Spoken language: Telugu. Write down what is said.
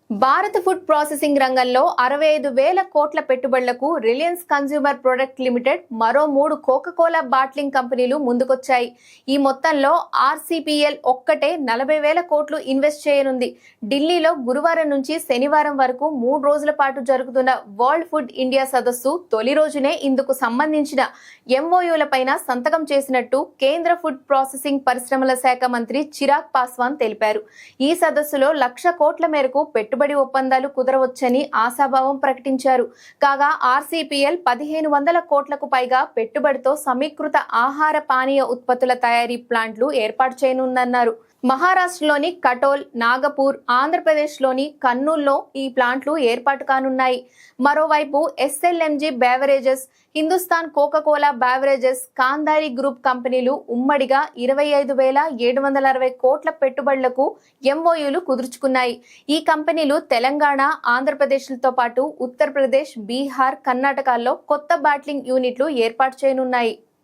భారత ఫుడ్ ప్రాసెసింగ్ రంగంలో 65,000 కోట్ల పెట్టుబడులకు రిలయన్స్ కన్స్యూమర్ ప్రొడక్ట్ లిమిటెడ్ మరో 3 కోకాకోలా బాట్లింగ్ కంపెనీలు ముందుకొచ్చాయి. ఈ మొత్తంలో ఆర్సీపీఎల్ ఒక్కటే 40,000 కోట్లు ఇన్వెస్ట్ చేయనుంది. ఢిల్లీలో గురువారం నుంచి శనివారం వరకు 3 రోజుల పాటు జరుగుతున్న వరల్డ్ ఫుడ్ ఇండియా సదస్సు తొలి రోజునే ఇందుకు సంబంధించిన ఎంఓయూలపైన సంతకం చేసినట్టు కేంద్ర ఫుడ్ ప్రాసెసింగ్ పరిశ్రమల శాఖ మంత్రి చిరాగ్ పాస్వాన్ తెలిపారు. ఈ సదస్సులో 1,00,000 కోట్ల మేరకు పెట్టుబడి ఒప్పందాలు కుదరవచ్చని ఆశాభావం ప్రకటించారు. కాగా ఆర్సీపీఎల్ 1,500 కోట్లకు పైగా పెట్టుబడితో సమీకృత ఆహార పానీయ ఉత్పత్తుల తయారీ ప్లాంట్లు ఏర్పాటు చేయనుందన్నారు. మహారాష్ట్రలోని కటోల్, నాగపూర్, ఆంధ్రప్రదేశ్లోని కర్నూల్లో ఈ ప్లాంట్లు ఏర్పాటు కానున్నాయి. మరోవైపు SLMG beverages, Hindustan Coca Cola beverages, Kandhari group కంపెనీలు ఉమ్మడిగా 25,760 కోట్ల పెట్టుబడులకు ఎంఓయూలు కుదుర్చుకున్నాయి. ఈ కంపెనీలు తెలంగాణ, ఆంధ్రప్రదేశ్లతో పాటు ఉత్తరప్రదేశ్, బీహార్, కర్ణాటకల్లో కొత్త బాట్లింగ్ యూనిట్లు ఏర్పాటు చేయనున్నాయి.